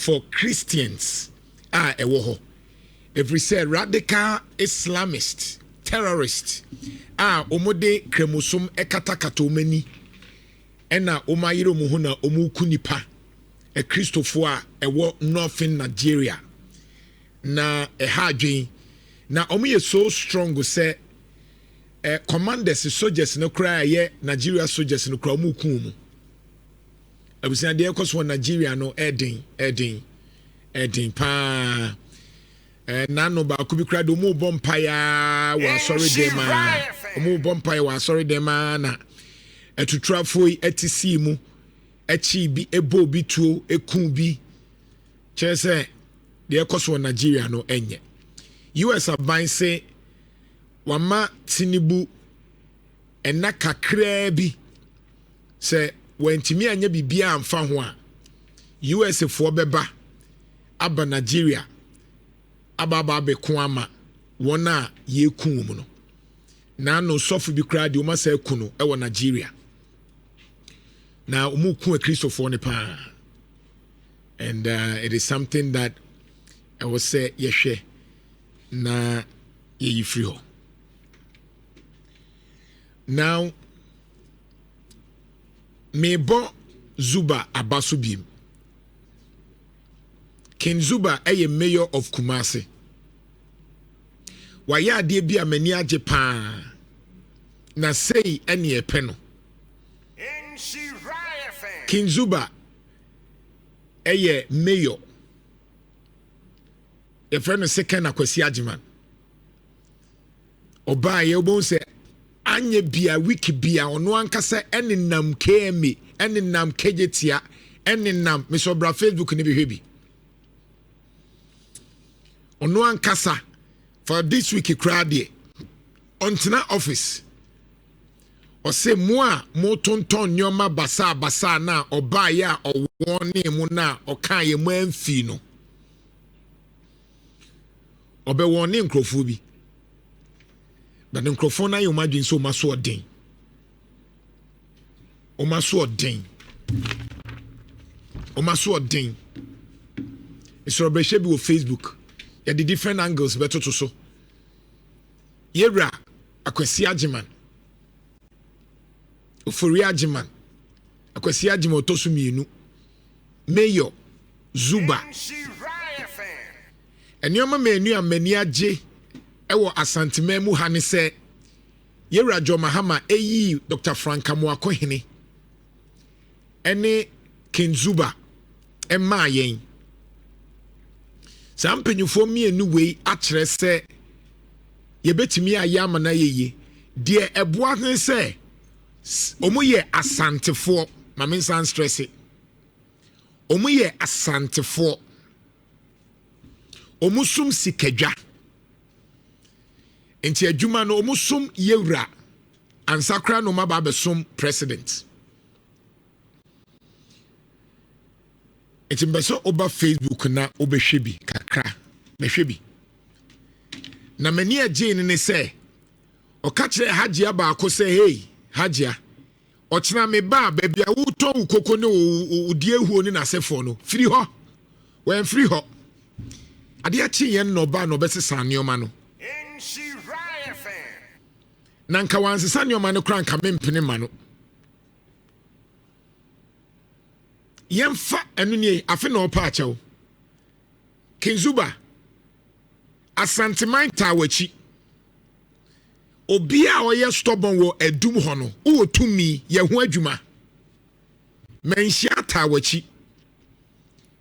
for Christians ɛwɔ hɔ. Every say radical Islamist terrorist omode kremusum ekatakata omani ena omayire omuhu na omuku nipa Christopher ɛwɔ northern Nigeria na ɛha na omuye so strong say commanders soldiers no cry ye Nigeria soldiers no cry omuku mu abusia de ekoso Nigeria no edin pa nano ba kubi kra do mu bompaya wa sorry dem mu bompaya wa sorry dem na etutrafo etisi mu echi bi ebo bi tuo ekun bi chese de ekoso Nigeria no enye US aban say wama Tinubu ena kakra bi say wentimi anya bibia amfa ho a US fo beba aba Nigeria ababa beko ama wona ye kun mu no na no sofu bi kra de o ma sa ku no e wo Nigeria na umu ku Christopher ne pa and it is something that I was say yehwe na ye free ho. Now mebo ZUBA abaso biem. King ZUBA eye mayor of Kumasi. Waya ade bi amani age pa na sei ene epe no. King ZUBA eye mayor. E friend no second Akwasi agiman. Oba ye obon se anye bia wiki bia ono ankasa ene nam KMA ene nam kejetia ene nam mesobra Facebook ni behwebi. Ono ankasa for this week crowd here ontena office o say mo tonton nyoma basa na oba ya owon ne mu na okan ye mu amfi no obe won ne nkrofo bi but nkrofo na ye madwin so maso odin o maso odin isoro behye bi wo Facebook ya the different angles beto to so yera Akwasi agiman ofori agiman Akwasi agiman otosu mienu mayor ZUBA enioma menu amani age ewo Ashanti memu ha ne se yera Jo Mahama eyi Dr. Frank Amoakohene ene King ZUBA emma yen Sampanyufo mienu wei akere se yebetimi ayama na yeye de eboa ne se omoye asantefo mame san stress omoye asantefo omusum sikadwa enti adwuma no omusum yewura ansakra no maba besom president enti mbeso oba Facebook na obehwebi kakra behwebi na mani agene ne se oka kire hajia ba ko se hey hajia ochina me ba bia wuto ukoko ne odi ehuo ni nasefo no free ho when free ho ade achi yen no ba no besesa neoma no nanka wansesa neoma no kran ka mempene ma no yemfa enu ne afi na opa achew King ZUBA asanteman tawachi obi a oye stubborn wo edum ho no wo tumi ye ho adwuma menhia tawachi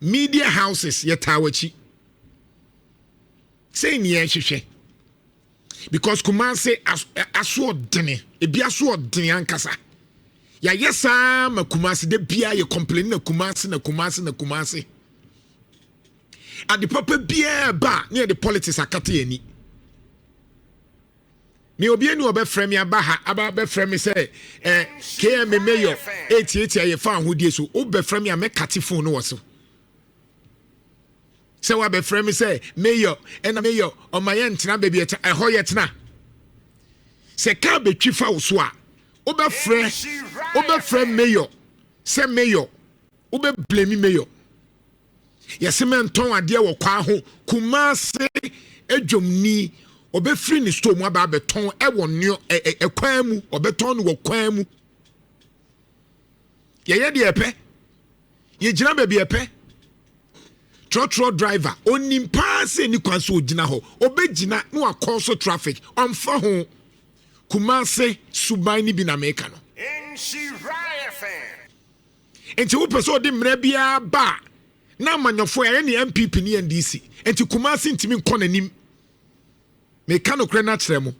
media houses ye tawachi say ni ehwehwe because Kumasi aso odene ebi aso odene ankasa ya yesa ma Kumasi de bia ye complain na Kumasi at the papa bia ba near the politics akate ani me obi enu obe frame ya ba ha aba be frame say KM mayor 88 aye fa hodie so obe frame ya me kate phone no so say wa be frame say mayor and mayor o maye ntena ba bi eta eho ye tena say ka be twifa wo so a obe frame mayor say mayor obe blame mayor Yeseme nton ade wo kwa ho Kumase edwomni obefiri ni store mu aba beton ewo nyo ekwan mu obeton no wo kwan mu ye de epe ye gina ba bi epe trotro driver onimpa se ni kwan so ogina ho obegina no akoso traffic onfa ho Kumase suban ni bi na meka no Nhyira FM enti wo peso de mra bia ba na manyofo ya ni MPP ni NDC enti Kumase ntimi nkɔ nanim meka no kre na kyerɛ mo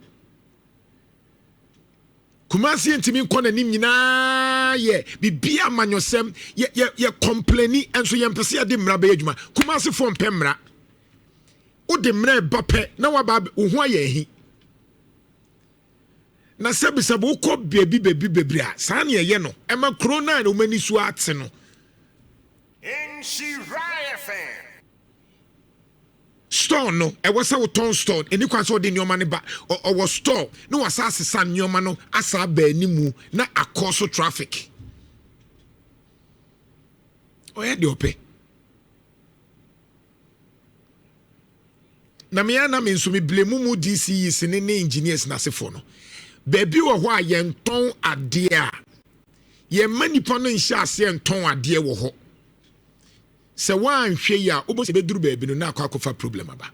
Kumase ntimi nkɔ nanim nyina ye bibia manyosɛm ye complaini enso ye mpese de mra ba adwuma Kumase fo mpɛ mra wo de mra ba pɛ na wa ba wo ho aye hi na sebisabo ko bebi a saa ne ye no ema corona na omani su ate no Nhyira FM store no e wasa wo ton store eni kwan so de nyoma ne ba o store no wasa asesa nyoma no asa ba animu na akoso traffic oya de ope na me ana me nso me blame mu DC sene ne engineers na sefo no baby wo ho a yenton ade a ye manipa no nhya ase yenton ade wo ho se wan hwe ya obo se beduru baby no na akwa problem aba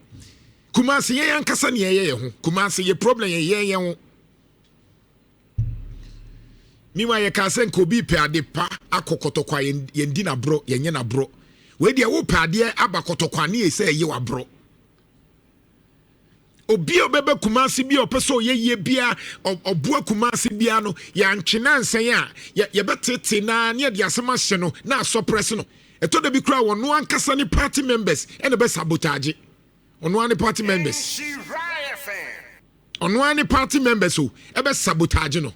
Kumase ye yankasa ne ye ho Kumase ye problem ye ho miwa ye ka sen ko bi pe ade pa akokotokwa ye ndi na bro ye nye na bro we de wo pe ade abakotokwa ne ye se ye wa bro obi obebe Kumase bi opeso ye bia obua Kumase bia no ya ntwena nsen a ye betete na ne de asema hye no na asopres no eto de bi kra wono ankasa ni party members ene be sabotage ono ani party members ono ani party members o e be sabotage no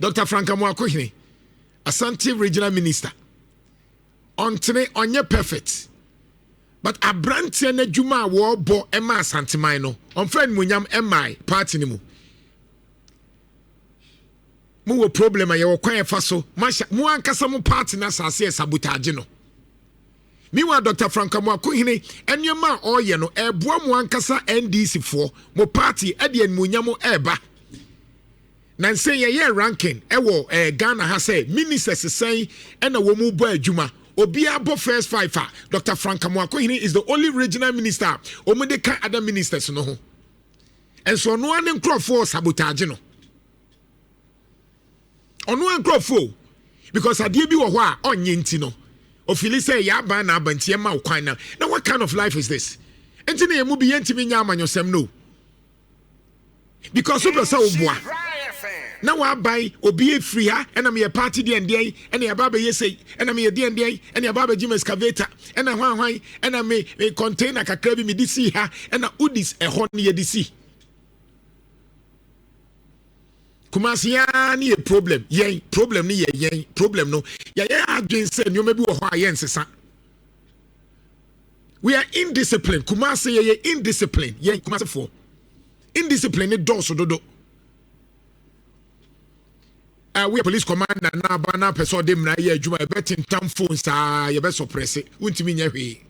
Dr. Amoakohene Ashanti regional minister ontene onye perfect but abrantie na djuma wo bo ema Ashanti man no onfred munyam emai party ni mu wo problem a ye wo kwan fa so mu ankasa mu party na sase sabotage no miwa Dr. Amoakohene enyema oye no eboa mu ankasa NDC fo mo party e de munyam eba na say ye ranking ewo Ghana ha say ministers say na wo mu bo adwuma obi abo first five Dr. Amoakohene is the only regional minister omude ka other ministers no ho and so no one nkrofo sabotage no ono nkrofo because adie bi wo ho a onye nti no ofili say ya ba na abantie ma kwan na what kind of life is this enti na ye mu bi yentimi nya amanyosem no because super so boa na wa bai obi free ha ena me party de ndey ena ya baba yesey ena me de ndey ena ya baba jim excavator ena hwan ena me container kakra bi me di si ha ena udis ehon ye di si Kumase ya ni problem yen problem ni yen problem no ya adwen say nyoma bi wo ho ayen sesa we are indisciplined Kumase ye indisciplined yen Kumase for indiscipline ni doso dodo we police commander na ba na person dem na ye adwuma e betin tam phone sa ye be suppress untimi nya hwe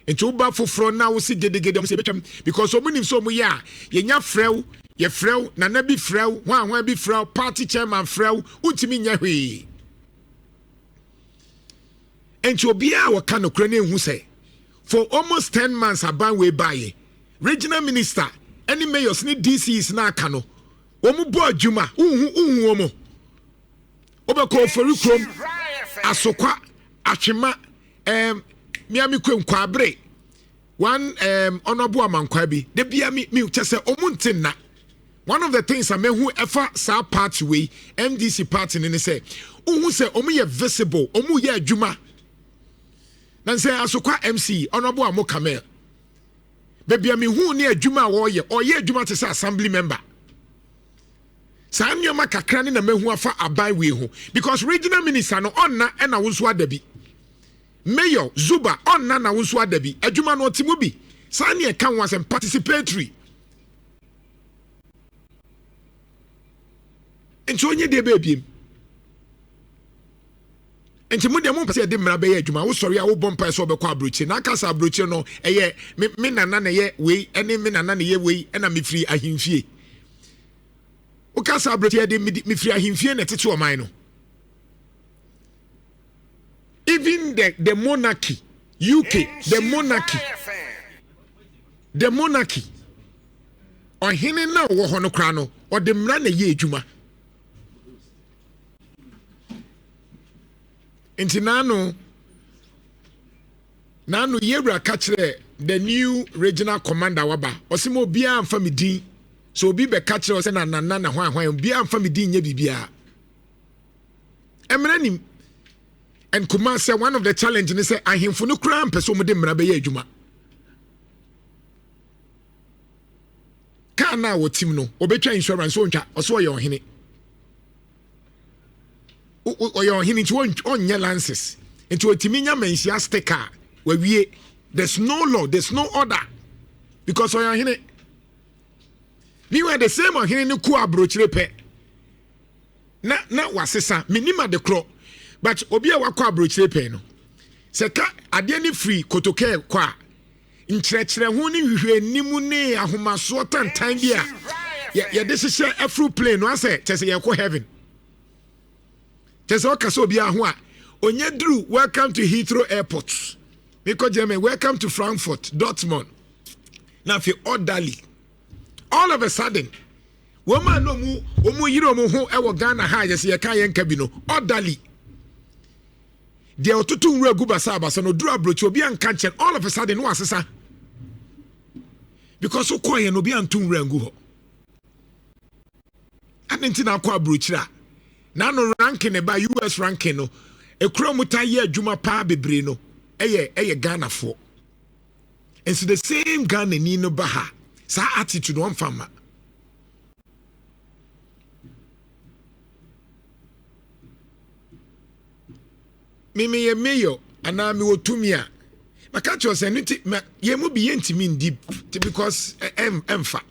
enti wo ba foforo na wo si gedegede am se betwam because omunim so mu ya ye nya frew ye frew na na bi frew hwan bi frew party chairman frew untimi nya hwe enti obi a wo ka no kra na ehu se for almost 10 months aban we buy regional minister any mayors ni DCs na aka no omu bo adwuma uhu omo obeko ofori krom asokwa atwema miami kwenkwa abre one honorable amankwa bi de bia mi chese omu ntinna one of the things I mean who ever sa party way MDC party ni say uhu say omu ye visible omu ye adwuma nan say asokwa MC honorable amokamel bebia mi hu ni adwuma wo ye oye adwuma te say assembly member Sanyoma kakra ni na mehu afa abai we ho because regional minister no onna na wonso adabi mayor ZUBA onna na wonso adabi adwuma no timu bi sane e kan wasem participatory enti onye de bebiem Enti mo de mo pese de mra be ye adwuma wo sori a wo bompa so be kwa abrochi na aka sa abrochi no eye me nana na ye we ene me nana na ye we ena me firi ahimfie wo ka sa abrochi de me firi ahimfie na tete o man no. Even the monarchy UK the monarchy ohene na wo ho no kra no o de mra na ye adwuma. Enti nano yewra kachre the new regional commander waba osimo bia amfa medin so obi be kachre ose na hwan bia amfa medin nya bibia emranim. And Kumar said one of the challenge ni say ahimfo no kra ampeso mo de mra be ye adwuma ka na wo tim no obetwa insurance so ntwa oso ye ohene o your hini on your lances into a timinya mensia sticker where we there's no law, there's no order because on your hini we were the same on hini ku abrochire pe na wasesa minima de kro but obi a wakọ abrochire pe no se ka ade ni free kotoke kwa nkyerɛkyerɛ ho ni hwehwɛ nimu ne ahomaso tantan bia ye de hyehyɛ afro plane no ase kyese ye kɔ heaven. Teso kaso bia ho a onye dru welcome to Heathrow Airport. Because Germany welcome to Frankfurt, Dortmund. Now fi orderly. All of a sudden, woman no mu omu yiro mu ho e wo Ghana ha je se ye kan yen kabi no orderly. De otutu nru agu basa basa no dru abrochi obi an kan chen all of a sudden no asesa. Because so koye no obi an tu nru agu ho. Adenti na akwa abrochi ra. Nano ranking ba US ranking no ekura muta ye adwuma pa bebre no eye Ghana for. And so the same Ghana ni no ba ha sa attitude one fama. Me ye mayor ana me wotumi a maka cho se nti ye mu bi yentimi ndi because emfa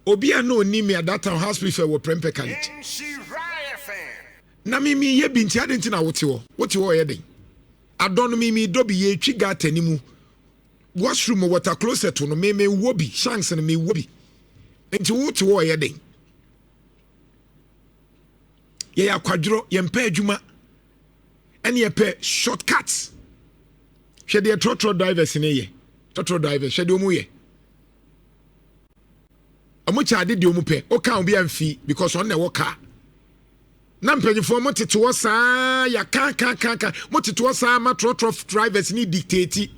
obi a no ni me at that time hospital for Prempe College. Na me ye bi nti adenti na wote wo ye den. Adon me do bi ye twi gata ni mu. Washroom water closet no me wo bi shanks na me wo bi. Nti wote wo ye den. Ye ya kwadro ye mpa adwuma. Ene ye pe shortcuts. Hwe de trotro drivers ne ye. Trotro drivers hwe de omu ye. Amucha ade de omu pe o ka obi amfi because on na wo ka na mpanyifo mo tete wo saa ya ka mo tete wo saa ma trotro drivers ni dictate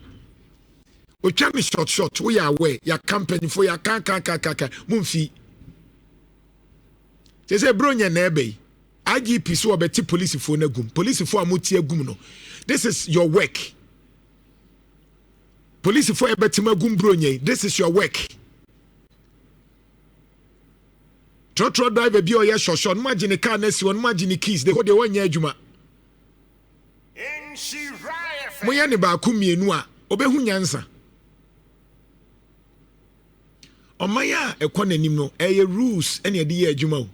o twa me short we are aware ya company for ya ka mo mfi say bro nya na ebe IGP so obeti police fo na gum police fo amoti agum no this is your work police fo ebeti magum bro nya this is your work. Trotro driver bi oye shosho no magine car na si won magine keys de ho de wonya adwuma mo ye ne ba ku mienu a obehu nyansa omaya ekonanim no eye rules ene de ye adwuma o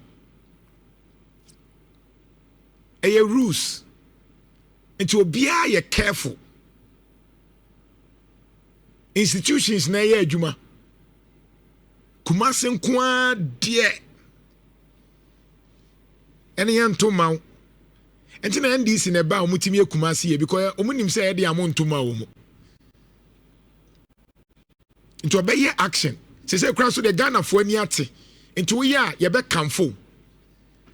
eye rules into obia ye careful institutions na ye adwuma Kumase nkoa de ene yanto maw enti na NDC na ba omutimi Kumase ye because omunim say e de amonto maw mu into obeye action say kra so de Ghana fo ani ate into we ya ye be kamfo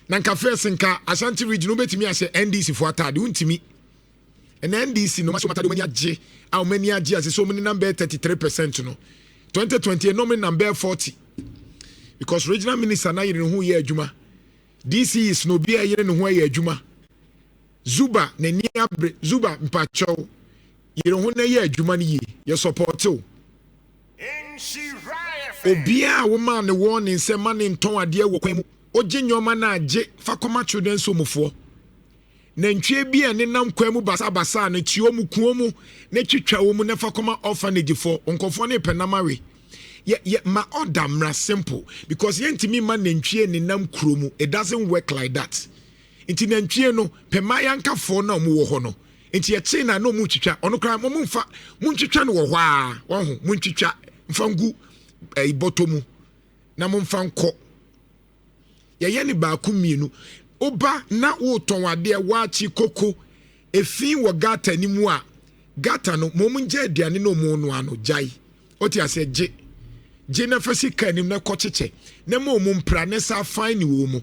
na nka first nka Ashanti region obetimi ase NDC fo atade untimi and NDC no maso matade mani age a mani age ase so many number 33% no 2020 no many number 40 because regional minister na yire hu ye adwuma DC is no bia yire ne hu ye adwuma ZUBA na ni abre ZUBA mpacho yire hu na ye adwuma ne ye ye support o obia wo ma ne warning se ma ne nton ade wo kwan mu oje nyoma na age fakoma children so mufo na ntwe bia ne nam kwan mu basa na tio mu kuo mu na twitwa wo mu na fakoma orphanage for onkofo ne penamawe ma order simple because yentimi ma nantwie ne nam kromu it doesn't work like that nti nantwie no pema yankafo na omo wo ho no nti ye na no mu twitwa ono kra mo mfa mu twitwa no wo ho a wo ho mu twitwa mfa ngu ibotomu na mo mfa nkọ ye ne ba ku mienu oba na wo ton ade waachi koko efi wo gata ni mu a gata no mo munje aduane no mo no ano jai oti ase je na fasi kanim na kocheche na mo mpra ne sa fine wo mu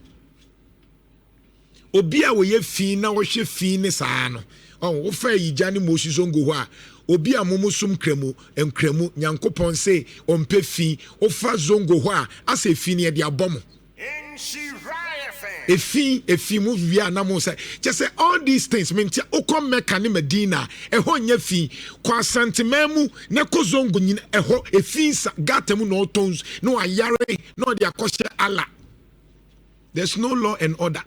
obi a wo ye fi na wo hwe fi ne saa no wo fa yija ne mo susongo ho a obi a momusum kremu enkremu nyankopon se ompe fi wo fa zongo ho a ase fi ne de abomo Efi mu via na mo say just say all these things mean okom meka ne Medina eho nya fi kwa santimemu ne kozongo nyina eho efi gata mu no tons no ayare no de akoshe Allah. There's no law and order.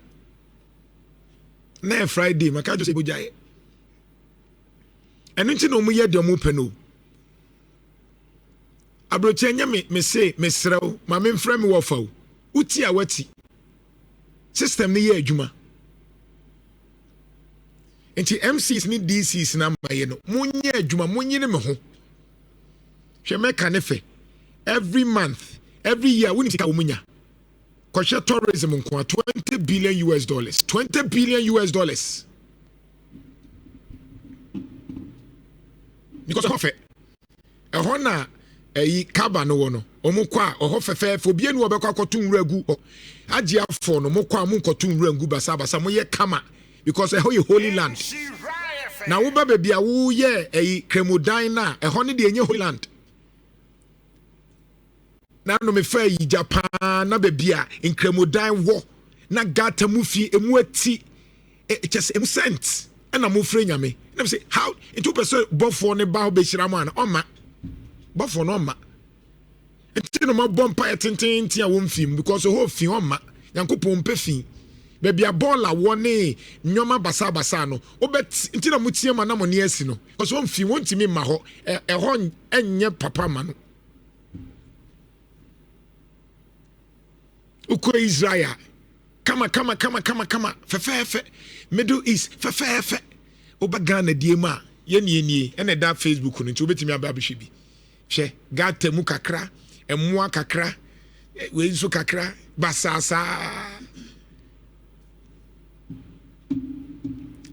Na Friday maka just bojaye eno nti no mu ye de mo peno abroche nya me say mesrew ma me mfra me wo faw uti a wati system ni ye adwuma enti MCs ni DCs na maye no munye adwuma munyine me ho hwe meka ne fe every month every year we need to munya koshe tourism nko $20 billion 20 billion US. Because of it ehona kaba no wono omukwa oho fefefo obie nu obekwa kotu nragu agi afo no mukwa mu kotu nragu basa moye kama because eho ye holy land na wo ba bia wo ye kremodan na eho ne de enye holy land na no me fa yi Japan na bia in kremodan wo na gata mu fi emu ati just em sent na mo frɛ nyame na say how into person bofo ne ba be hira man oma bofo no oma enti no ma bompa etenten a won film because ho fi oma yankopon pe fi be bia bola wone nyoma basa no obet enti na mutie ma na mo ne asi no because won fi won timi ma ho ho enye papa ma no uko Israel kama fefe Middle East fefe Obagana diema yenie ene da Facebook no nti obetimi ababhwe bi hwe gata mu kakra emmoa kakra we nso kakra basasa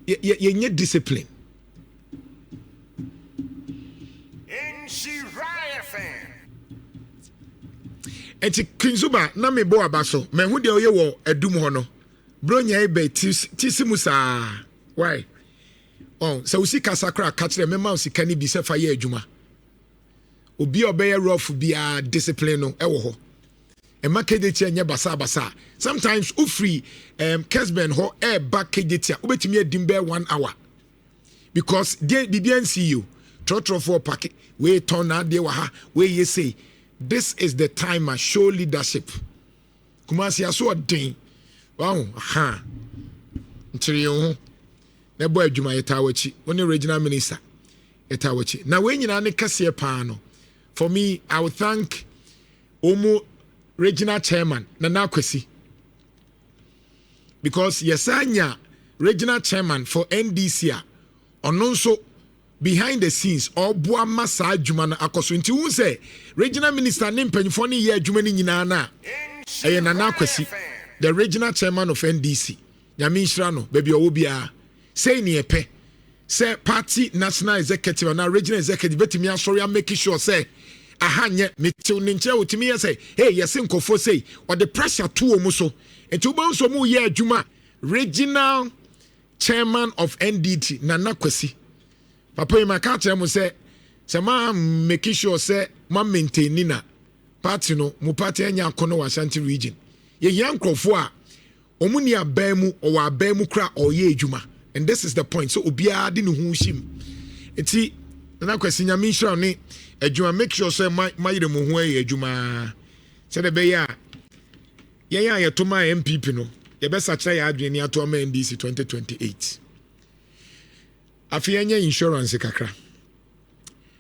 ye discipline enti kinzuba na me bo abaso me hu de oye wo adum ho no bronya ebe tisimu saa why so usika sakra kachire mema usika ni bi se fa ye adwuma obi obeye rough bia discipline no ewo ho e makedeti enye basa sometimes ufree kesben ho back kedeti obetimi adim be 1 hour because they didn't see you trotro for pack we turn na de wa ha we ye say this is the time I show leadership kumasi aso odin wow ha ntiriyo na boy adwuma yetawachi one regional minister yetawachi na we nyina ne kase pa no for me I would thank Omo regional chairman na Akwasi because yesanya regional chairman for NDC ononso behind the scenes oboa masa adwuma na akoso nti hu se regional minister ne mpanyfo ne ye adwuma ni nyina na na Akwasi the regional chairman of NDC Nhyira no baby owo bia say ne epe say party national executive na regional executive betimi asori am make sure say ahanye metew ne nkyere otimi say hey yesi nkofo say or the pressure to omu so enti uba nso mu ye adwuma regional chairman of NDT na Akwasi papa ma ka tell mu say ma make sure say ma maintain na party no mu party anya akono wa Ashanti region ye yankofo a omuni abamu o wa abamu kra o ye adwuma and this is the point so obia de ne hu him enti na Akwasi Nhyira ne adwuma make sure say my yire mu hu ye adwuma say the be ya ye to my MPP no ye be sacha ya adwene ato ma NDC 2028 afia nya insurance kakra